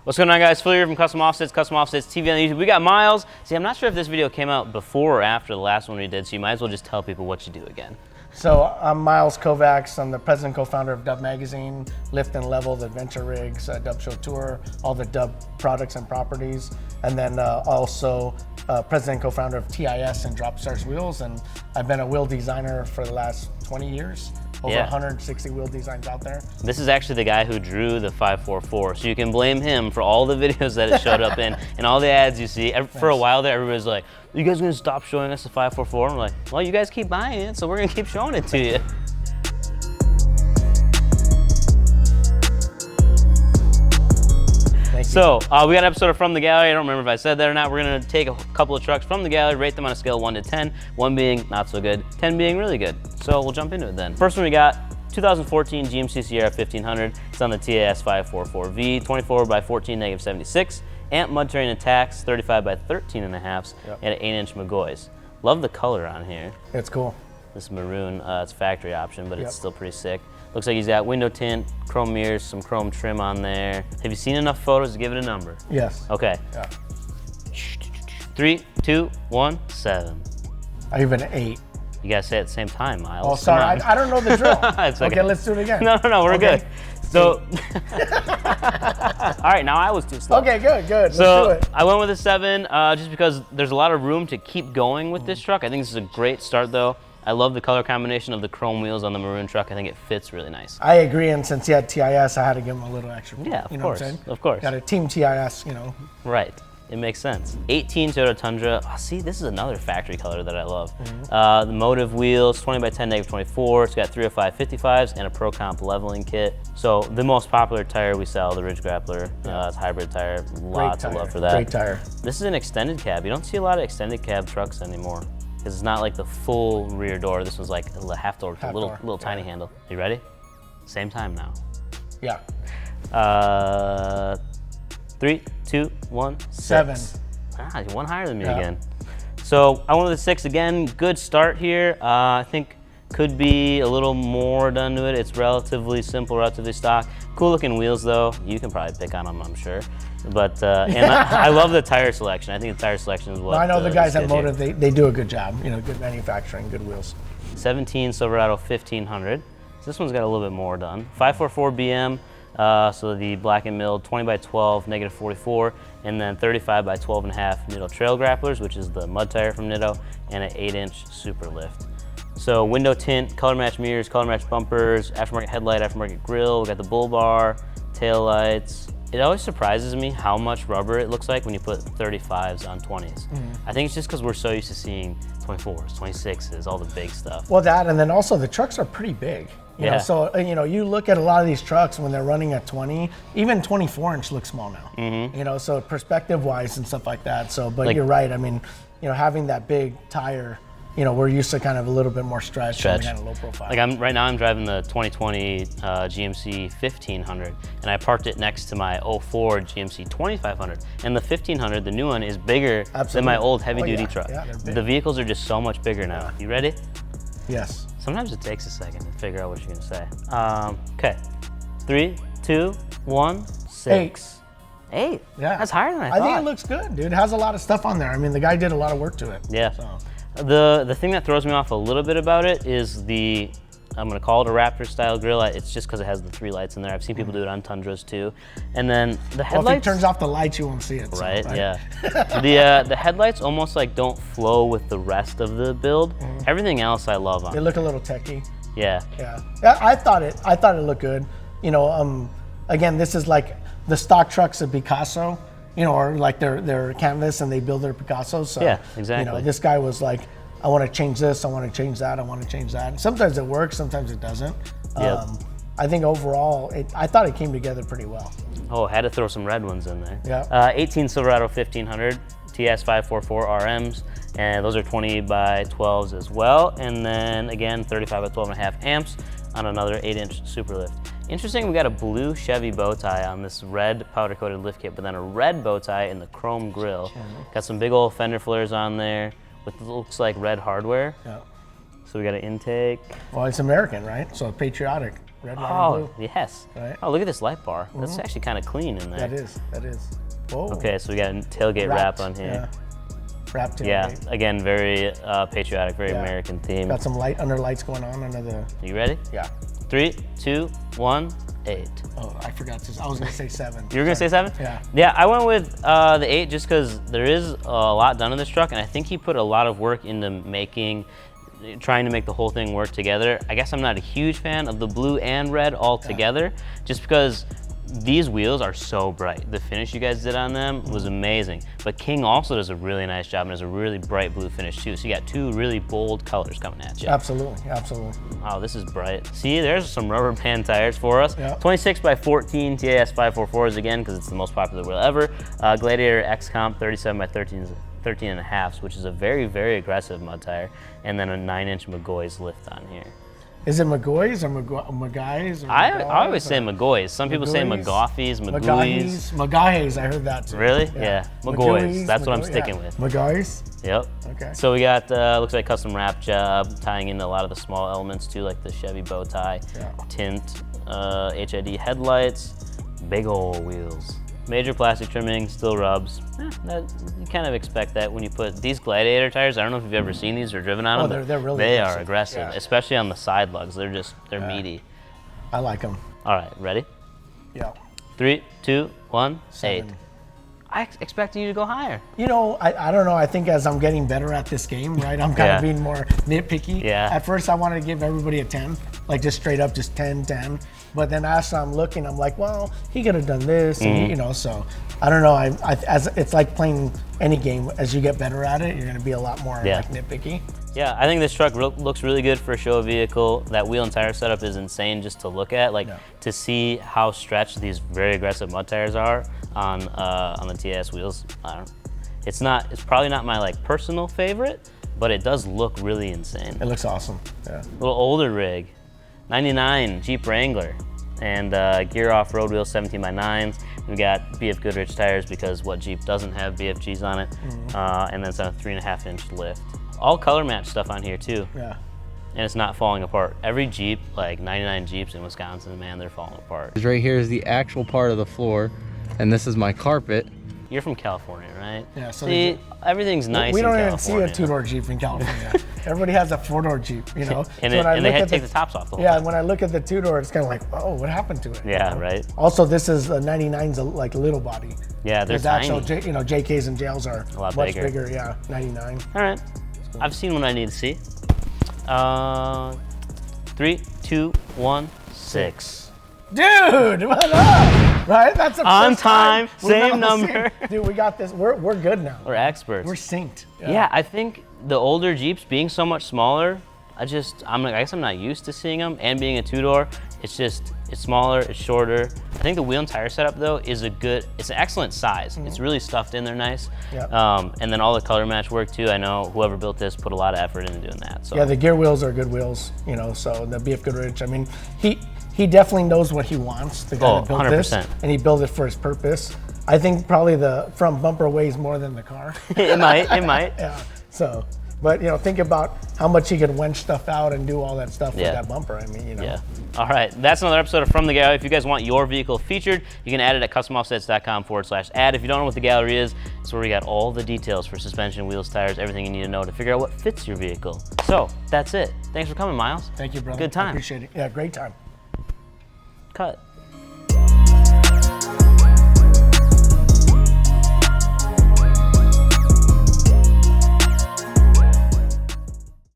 What's going on, guys? Phil here from Custom Offsets TV on YouTube. We got Miles. See, I'm not sure if this video came out before or after the last one we did, so you might as well just tell people what you do again. So I'm Miles Kovacs. I'm the president and co-founder of Dub Magazine, Lift and Level, the Adventure Rigs, Dub Show Tour, all the Dub products and properties, and then also president and co-founder of TIS and Drop Stars Wheels. And I've been a wheel designer for the last 20 years. Over 160 wheel designs out there. This is actually the guy who drew the 544, so you can blame him for all the videos that it showed up in and all the ads you see. For a while there, everybody's like, "You guys gonna stop showing us the 544?" I'm like, "Well, you guys keep buying it, so we're gonna keep showing it to you." So we got an episode of From the Gallery. I don't remember if I said that or not. We're gonna take a couple of trucks from the gallery, rate them on a scale of 1 to 10, 1 being not so good, 10 being really good. So we'll jump into it then. First one we got 2014 GMC Sierra 1500. It's on the TAS 544V, 24 by 14 -76, amp mud terrain attacks, 35 by 13 and a halves, and an 8-inch McGoys. Love the color on here. It's cool. This maroon, it's factory option, but it's still pretty sick. Looks like he's got window tint, chrome mirrors, some chrome trim on there. Have you seen enough photos to give it a number? Yes. Okay. Yeah. 3, 2, 1, 7. I give it an 8. You gotta say it at the same time, Miles. Oh, sorry, I don't know the drill. It's okay. Okay, let's do it again. No, we're good. So, all right, now I was too slow. Okay, good. Let's do it. I went with a 7 just because there's a lot of room to keep going with this truck. I think this is a great start though. I love the color combination of the chrome wheels on the maroon truck. I think it fits really nice. I agree, and since he had TIS, I had to give him a little extra. Yeah, you know what I'm saying? Of course. Got a team TIS, you know. Right. It makes sense. 18 Toyota Tundra. Oh, see, this is another factory color that I love. The Motive wheels, 20 by 10 -24. It's got 305 55s and a Pro Comp leveling kit. So the most popular tire we sell, the Ridge Grappler. It's a hybrid tire. Lots of love for that. Great tire. This is an extended cab. You don't see a lot of extended cab trucks anymore. Because it's not like the full rear door. This was like a half door with a little tiny handle. You ready? Same time now. Yeah. 3, 2, 1, 7. Ah, you're one higher than me again. So I went with a 6 again. Good start here. I think could be a little more done to it. It's relatively simple, relatively stock. Cool looking wheels though. You can probably pick on them, I'm sure. But and I love the tire selection. I think the tire selection is what I know the guys at here. Motive, they do a good job. You know, good manufacturing, good wheels. 17 Silverado 1500. So this one's got a little bit more done. 544 BM. So the black and milled 20 by 12 -44, and then 35 by 12 and a half Nitto Trail Grapplers, which is the mud tire from Nitto, and an 8-inch Super Lift. So window tint, color match mirrors, color match bumpers, aftermarket headlight, aftermarket grille. We got the bull bar, tail lights. It always surprises me how much rubber it looks like when you put 35s on 20s. I think it's just because we're so used to seeing 24s, 26s, all the big stuff. Well, that, and then also the trucks are pretty big. You know, so, you know, you look at a lot of these trucks when they're running at 20, even 24-inch looks small now. You know, so perspective-wise and stuff like that. So, but you're right. I mean, you know, having that big tire, you know, we're used to kind of a little bit more stretch. And kind of low profile. Like right now I'm driving the 2020 GMC 1500, and I parked it next to my 04 GMC 2500. And the 1500, the new one, is bigger than my old heavy-duty truck. Yeah, they're big. The vehicles are just so much bigger now. You ready? Yes. Sometimes it takes a second to figure out what you're gonna say. Okay, 3, 2, 1, 6. 8. Yeah. That's higher than I thought. I think it looks good, dude. It has a lot of stuff on there. I mean, the guy did a lot of work to it. Yeah. So. The thing that throws me off a little bit about it is the, I'm gonna call it a Raptor style grille. It's just because it has the 3 lights in there. I've seen people do it on Tundras too. And then the headlights. Well, if it turns off the lights, you won't see it. Right, so, yeah. The headlights almost like don't flow with the rest of the build. Everything else I love on They look a little techy. Yeah. Yeah. I thought it looked good. You know, again, this is like the stock trucks of Picasso, you know, or like their canvas and they build their Picassos. So, yeah, exactly. You know, this guy was like, I want to change this, I want to change that, I want to change that. And sometimes it works, sometimes it doesn't. I think overall, I thought it came together pretty well. Oh, had to throw some red ones in there. Yeah. 18 Silverado 1500, TS 544 RMs, and those are 20 by 12s as well. And then again, 35 by 12 and a half amps on another 8-inch Super Lift. Interesting, we got a blue Chevy bow tie on this red powder coated lift kit, but then a red bow tie in the chrome grille. Got some big old fender flares on there with looks like red hardware. Yeah. So we got an intake. Well, it's American, right? So patriotic. Red, white, and Oh, blue. yes. Right. Oh, look at this light bar. That's actually kind of clean in there. That is. Whoa. Okay, so we got a tailgate wrap on here. Yeah. Wrapped tailgate. Yeah, again, very patriotic, very Yeah. American theme. Got some lights going on under the. You ready? Yeah. 3, 2, 1, 8. Oh, I forgot to. I was gonna say 7. You were gonna say 7? Yeah. Yeah, I went with the 8 just because there is a lot done in this truck, and I think he put a lot of work into trying to make the whole thing work together. I guess I'm not a huge fan of the blue and red all together, just because these wheels are so bright. The finish you guys did on them was amazing. But King also does a really nice job and has a really bright blue finish too. So you got 2 really bold colors coming at you. Absolutely. Oh, this is bright. See, there's some rubber band tires for us. Yeah. 26 by 14 TAS 544s again, because it's the most popular wheel ever. Gladiator X Comp 37 by 13 and a half, which is a very, very aggressive mud tire. And then a 9-inch McGoy's lift on here. Is it McGoy's or McGuy's? I always say McGoy's. Some people say McGoffey's, McGooey's. McGui's, I heard that too. Really? Yeah. McGoy's. That's what I'm sticking with. McGui's? Yep. Okay. So we got, looks like custom wrap job, tying into a lot of the small elements too, like the Chevy bow tie, tint, HID headlights, big old wheels. Major plastic trimming, still rubs. You kind of expect that when you put these Gladiator tires. I don't know if you've ever seen these or driven on them. They're really They aggressive. are aggressive, Yeah. especially on the side lugs. They're meaty. I like them. All right, ready? Yeah. 3, 2, 1, 8. 7. I expected you to go higher. You know, I don't know. I think as I'm getting better at this game, right, I'm kind of being more nitpicky. Yeah. At first, I wanted to give everybody a 10, like just straight up, just 10, 10. But then as I'm looking, I'm like, well, he could have done this, and, you know. So I don't know. As it's like playing any game. As you get better at it, you're going to be a lot more like nitpicky. Yeah, I think this truck looks really good for a show vehicle. That wheel and tire setup is insane just to look at. Like to see how stretched these very aggressive mud tires are on the TS wheels. I don't know. It's probably not my like personal favorite, but it does look really insane. It looks awesome. Yeah. A little older rig, 99 Jeep Wrangler, and gear off road wheels, 17 by 9s. We got BF Goodrich tires because what Jeep doesn't have BFGs on it, and then it's a 3.5-inch lift. All color match stuff on here too. Yeah. And it's not falling apart. Every Jeep, like 99 Jeeps in Wisconsin, man, they're falling apart. Right here is the actual part of the floor, and this is my carpet. You're from California, right? Yeah, so see, everything's nice We don't in even see California. a 2-door Jeep in California. Everybody has a 4-door Jeep, you know. And, So when they had look to at take the tops off the whole Yeah, time. when I look at the 2-door, it's kind of like, oh, what happened to it? Yeah, right. Also, this is 99's like little body. Yeah, they're There's tiny. actual, JKs and JLs are A lot much bigger. bigger. Yeah, 99. All right, I've seen what I need to see. 3, 2, 1, 6. Dude, what up? Right? That's the On first time, we've same ever number. seen- Dude, we got this. We're good now. We're experts. We're synced. Yeah, I think the older Jeeps being so much smaller, I guess I'm not used to seeing them, and being a 2-door, it's smaller, it's shorter. I think the wheel and tire setup though it's an excellent size. It's really stuffed in there nice. Yep. And then all the color match work too. I know whoever built this put a lot of effort into doing that. So Yeah, the gear wheels are good wheels, you know, so the BF Goodrich, I mean, he definitely knows what he wants, the guy that built this, 100%. and he built it for his purpose. I think probably the front bumper weighs more than the car. it might. Yeah, so, but, you know, think about how much he could wench stuff out and do all that stuff with that bumper, I mean, you know. Yeah. All right, that's another episode of From the Gallery. If you guys want your vehicle featured, you can add it at customoffsets.com/add. If you don't know what the gallery is, it's where we got all the details for suspension, wheels, tires, everything you need to know to figure out what fits your vehicle. So that's it. Thanks for coming, Miles. Thank you, brother. Good time. I appreciate it. Yeah, great time. Cut.